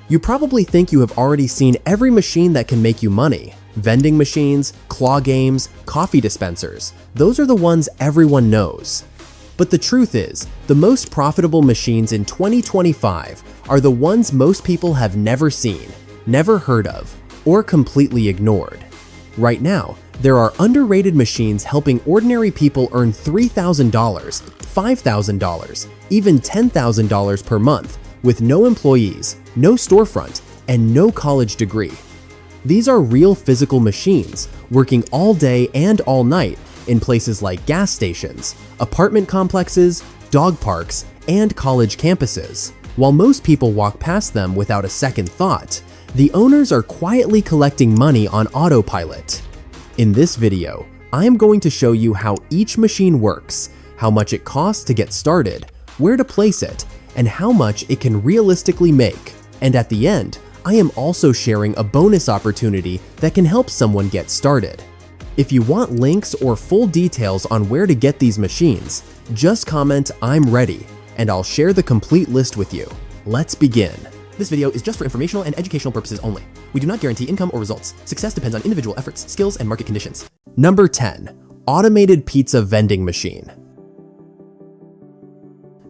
You probably think you have already seen every machine that can make you money. Vending machines, claw games, coffee dispensers. Those are the ones everyone knows. But the truth is, the most profitable machines in 2025 are the ones most people have never seen, never heard of, or completely ignored. Right now, there are underrated machines helping ordinary people earn $3,000, $5,000, even $10,000 per month with no employees, no storefront, and no college degree. These are real physical machines working all day and all night in places like gas stations, apartment complexes, dog parks, and college campuses. While most people walk past them without a second thought, the owners are quietly collecting money on autopilot. In this video, I am going to show you how each machine works, how much it costs to get started, where to place it, and how much it can realistically make. And at the end, I am also sharing a bonus opportunity that can help someone get started. If you want links or full details on where to get these machines, just comment "I'm ready" and I'll share the complete list with you. Let's begin. This video is just for informational and educational purposes only. We do not guarantee income or results. Success depends on individual efforts, skills, and market conditions. Number 10. Automated Pizza Vending Machine.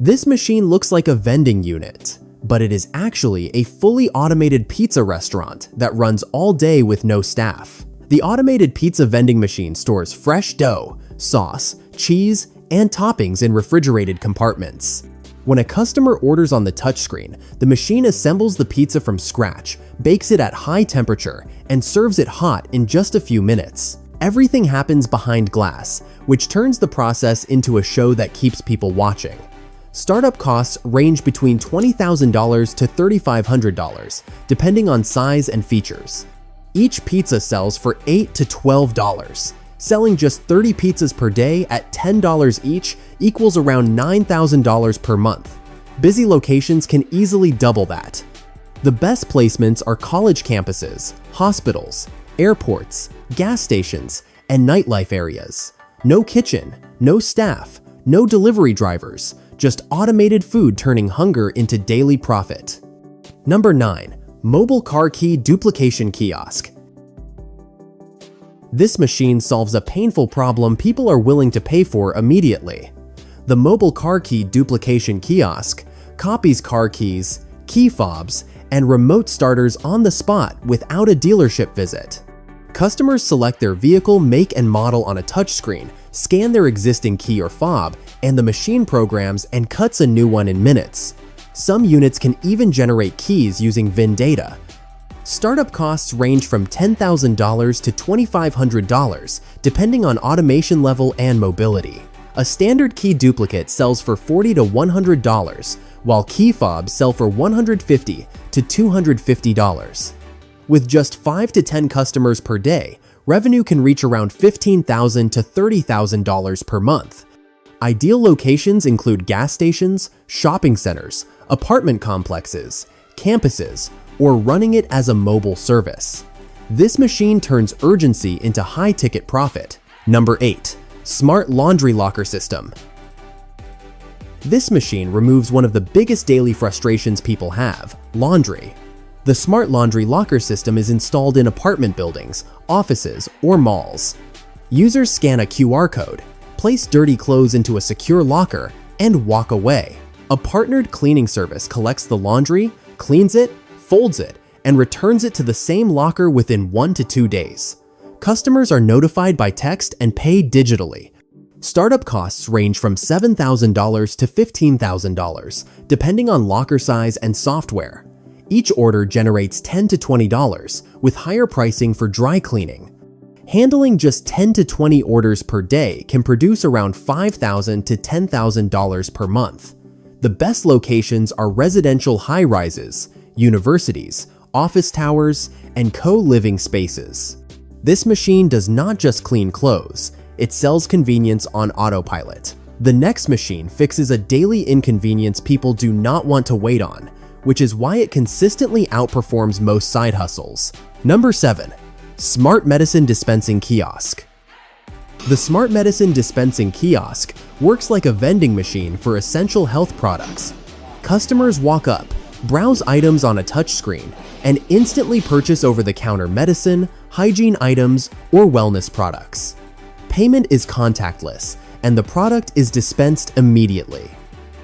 This machine looks like a vending unit, but it is actually a fully automated pizza restaurant that runs all day with no staff. The automated pizza vending machine stores fresh dough, sauce, cheese, and toppings in refrigerated compartments. When a customer orders on the touchscreen, the machine assembles the pizza from scratch, bakes it at high temperature, and serves it hot in just a few minutes. Everything happens behind glass, which turns the process into a show that keeps people watching. Startup costs range between $20,000 to $3,500, depending on size and features. Each pizza sells for $8 to $12. Selling just 30 pizzas per day at $10 each equals around $9,000 per month. Busy locations can easily double that. The best placements are college campuses, hospitals, airports, gas stations, and nightlife areas. No kitchen, no staff, no delivery drivers, just automated food turning hunger into daily profit. Number 9. Mobile Car Key Duplication Kiosk. This machine solves a painful problem people are willing to pay for immediately. The mobile car key duplication kiosk copies car keys, key fobs, and remote starters on the spot without a dealership visit. Customers select their vehicle, make, and model on a touchscreen, scan their existing key or fob, and the machine programs and cuts a new one in minutes. Some units can even generate keys using VIN data. Startup costs range from $10,000 to $2,500, depending on automation level and mobility. A standard key duplicate sells for $40 to $100, while key fobs sell for $150 to $250. With just 5 to 10 customers per day, revenue can reach around $15,000 to $30,000 per month. Ideal locations include gas stations, shopping centers, apartment complexes, campuses, or running it as a mobile service. This machine turns urgency into high-ticket profit. Number 8. Smart Laundry Locker System. This machine removes one of the biggest daily frustrations people have: laundry. The Smart Laundry Locker System is installed in apartment buildings, offices, or malls. Users scan a QR code, place dirty clothes into a secure locker, and walk away. A partnered cleaning service collects the laundry, cleans it, folds it, and returns it to the same locker within 1 to 2 days. Customers are notified by text and pay digitally. Startup costs range from $7,000 to $15,000, depending on locker size and software. Each order generates $10 to $20, with higher pricing for dry cleaning. Handling just 10 to 20 orders per day can produce around $5,000 to $10,000 per month. The best locations are residential high-rises, universities, office towers, and co-living spaces. This machine does not just clean clothes, it sells convenience on autopilot. The next machine fixes a daily inconvenience people do not want to wait on, which is why it consistently outperforms most side hustles. Number 7. Smart Medicine Dispensing Kiosk. The Smart Medicine Dispensing Kiosk works like a vending machine for essential health products. Customers walk up, browse items on a touchscreen, and instantly purchase over-the-counter medicine, hygiene items, or wellness products. Payment is contactless, and the product is dispensed immediately.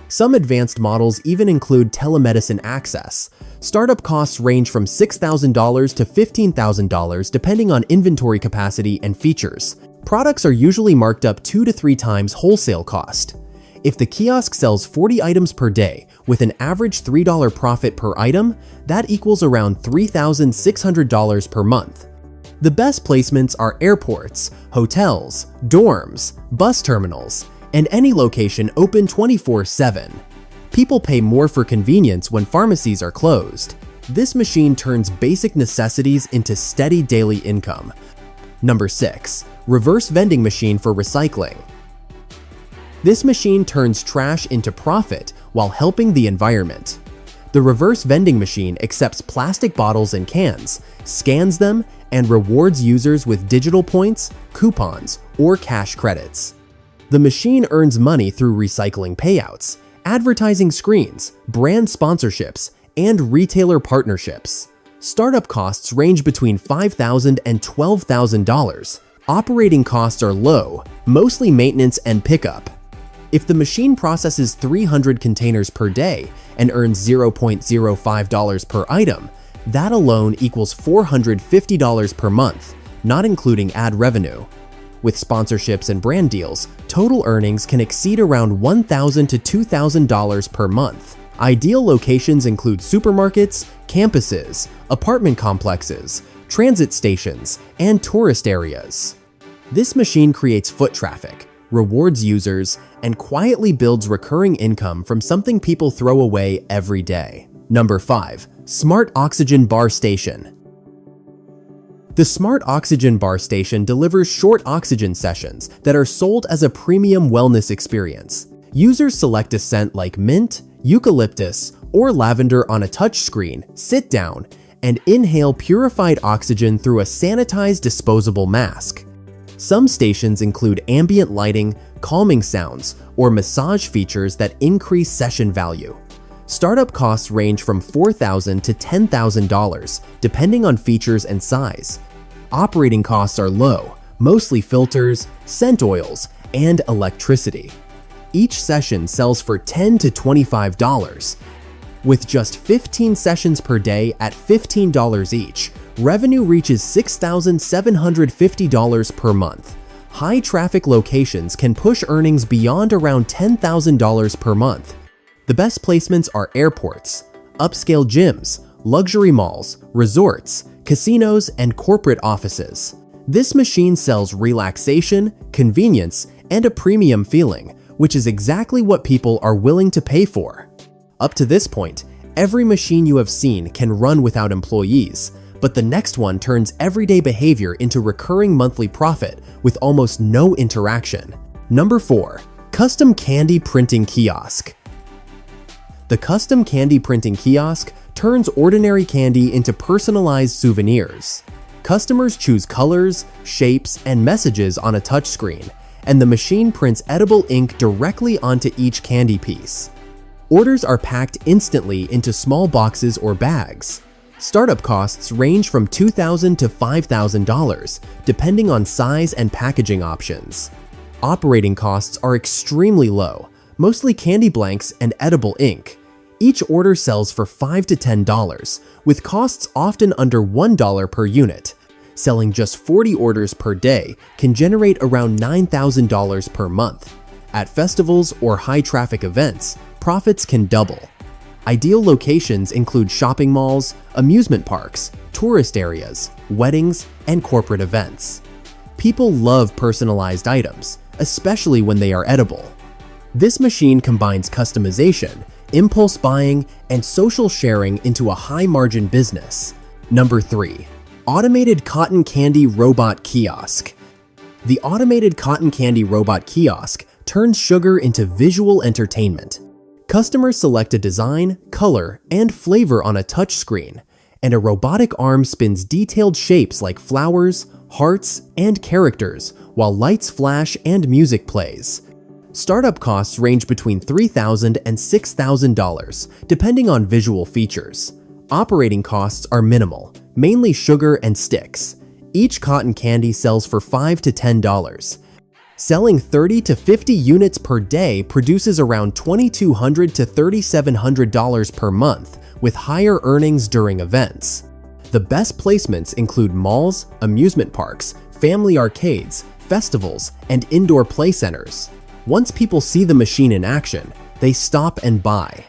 Some advanced models even include telemedicine access. Startup costs range from $6,000 to $15,000 depending on inventory capacity and features. Products are usually marked up 2 to 3 times wholesale cost. If the kiosk sells 40 items per day with an average $3 profit per item, that equals around $3,600 per month. The best placements are airports, hotels, dorms, bus terminals, and any location open 24/7. People pay more for convenience when pharmacies are closed. This machine turns basic necessities into steady daily income. Number 6. Reverse vending machine for recycling. This machine turns trash into profit while helping the environment. The reverse vending machine accepts plastic bottles and cans, scans them, and rewards users with digital points, coupons, or cash credits. The machine earns money through recycling payouts, advertising screens, brand sponsorships, and retailer partnerships. Startup costs range between $5,000 and $12,000. Operating costs are low, mostly maintenance and pickup. If the machine processes 300 containers per day and earns $0.05 per item, that alone equals $450 per month, not including ad revenue. With sponsorships and brand deals, total earnings can exceed around $1,000 to $2,000 per month. Ideal locations include supermarkets, campuses, apartment complexes, transit stations, and tourist areas. This machine creates foot traffic, rewards users, and quietly builds recurring income from something people throw away every day. Number 5. Smart Oxygen Bar Station. The Smart Oxygen Bar Station delivers short oxygen sessions that are sold as a premium wellness experience. Users select a scent like mint, eucalyptus, or lavender on a touchscreen, sit down, and inhale purified oxygen through a sanitized disposable mask. Some stations include ambient lighting, calming sounds, or massage features that increase session value. Startup costs range from $4,000 to $10,000, depending on features and size. Operating costs are low, mostly filters, scent oils, and electricity. Each session sells for $10 to $25. With just 15 sessions per day at $15 each, revenue reaches $6,750 per month. High traffic locations can push earnings beyond around $10,000 per month. The best placements are airports, upscale gyms, luxury malls, resorts, casinos, and corporate offices. This machine sells relaxation, convenience, and a premium feeling, which is exactly what people are willing to pay for. Up to this point, every machine you have seen can run without employees, but the next one turns everyday behavior into recurring monthly profit with almost no interaction. Number 4. Custom Candy Printing Kiosk. The custom candy printing kiosk turns ordinary candy into personalized souvenirs. Customers choose colors, shapes, and messages on a touchscreen, and the machine prints edible ink directly onto each candy piece. Orders are packed instantly into small boxes or bags. Startup costs range from $2,000 to $5,000, depending on size and packaging options. Operating costs are extremely low, mostly candy blanks and edible ink. Each order sells for $5 to $10, with costs often under $1 per unit. Selling just 40 orders per day can generate around $9,000 per month. At festivals or high-traffic events, profits can double. Ideal locations include shopping malls, amusement parks, tourist areas, weddings, and corporate events. People love personalized items, especially when they are edible. This machine combines customization, impulse buying, and social sharing into a high-margin business. Number 3. Automated Cotton Candy Robot Kiosk. The automated cotton candy robot kiosk turns sugar into visual entertainment. Customers select a design, color, and flavor on a touchscreen, and a robotic arm spins detailed shapes like flowers, hearts, and characters while lights flash and music plays. Startup costs range between $3,000 and $6,000, depending on visual features. Operating costs are minimal, mainly sugar and sticks. Each cotton candy sells for $5 to $10. Selling 30 to 50 units per day produces around $2,200 to $3,700 per month, with higher earnings during events. The best placements include malls, amusement parks, family arcades, festivals, and indoor play centers. Once people see the machine in action, they stop and buy.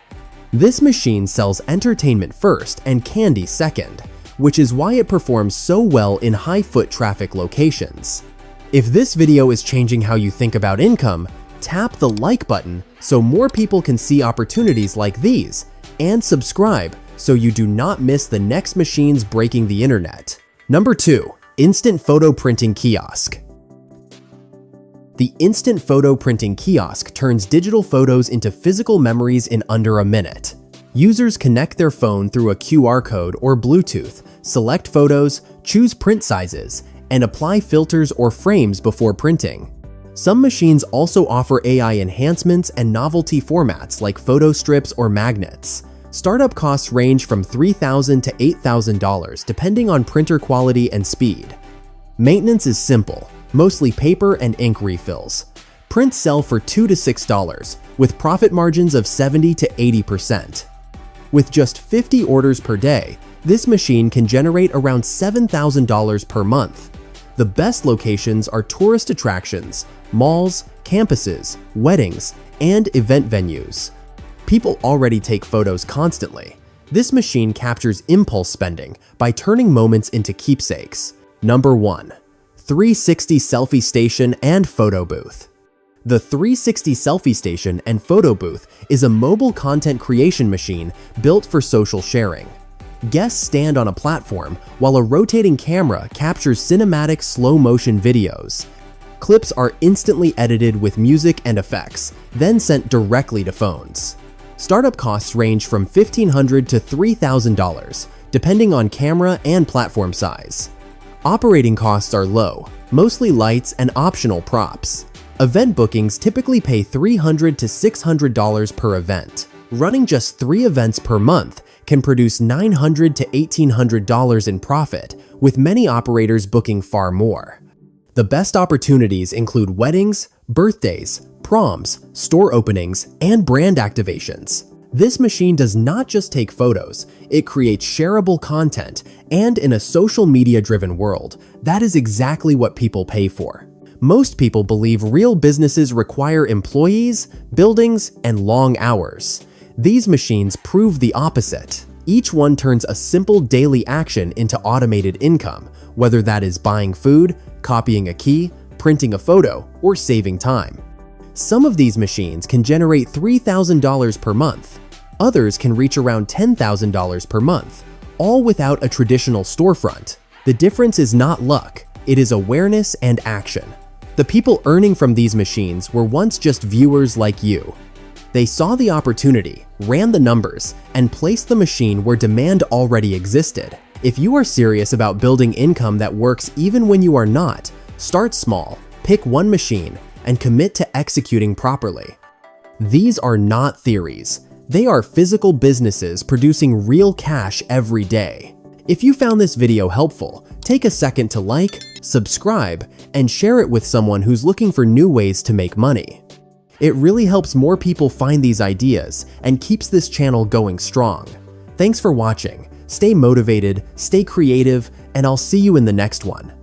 This machine sells entertainment first and candy second, which is why it performs so well in high foot traffic locations. If this video is changing how you think about income, tap the like button so more people can see opportunities like these, and subscribe so you do not miss the next machines breaking the internet. Number 2. Instant Photo Printing Kiosk. The instant photo printing kiosk turns digital photos into physical memories in under a minute. Users connect their phone through a QR code or Bluetooth, select photos, choose print sizes, and apply filters or frames before printing. Some machines also offer AI enhancements and novelty formats like photo strips or magnets. Startup costs range from $3,000 to $8,000 depending on printer quality and speed. Maintenance is simple, mostly paper and ink refills. Prints sell for $2 to $6, with profit margins of 70 to 80%. With just 50 orders per day, this machine can generate around $7,000 per month. The best locations are tourist attractions, malls, campuses, weddings, and event venues. People already take photos constantly. This machine captures impulse spending by turning moments into keepsakes. Number 1. 360 Selfie Station and Photo Booth. The 360 Selfie Station and Photo Booth is a mobile content creation machine built for social sharing. Guests stand on a platform while a rotating camera captures cinematic slow-motion videos. Clips are instantly edited with music and effects, then sent directly to phones. Startup costs range from $1,500 to $3,000, depending on camera and platform size. Operating costs are low, mostly lights and optional props. Event bookings typically pay $300 to $600 per event. Running just 3 events per month can produce $900 to $1,800 in profit, with many operators booking far more. The best opportunities include weddings, birthdays, proms, store openings, and brand activations. This machine does not just take photos, it creates shareable content, and in a social media-driven world, that is exactly what people pay for. Most people believe real businesses require employees, buildings, and long hours. These machines prove the opposite. Each one turns a simple daily action into automated income, whether that is buying food, copying a key, printing a photo, or saving time. Some of these machines can generate $3,000 per month. Others can reach around $10,000 per month, all without a traditional storefront. The difference is not luck, it is awareness and action. The people earning from these machines were once just viewers like you. They saw the opportunity, ran the numbers, and placed the machine where demand already existed. If you are serious about building income that works even when you are not, start small, pick one machine, and commit to executing properly. These are not theories. They are physical businesses producing real cash every day. If you found this video helpful, take a second to like, subscribe, and share it with someone who's looking for new ways to make money. It really helps more people find these ideas and keeps this channel going strong. Thanks for watching. Stay motivated, stay creative, and I'll see you in the next one.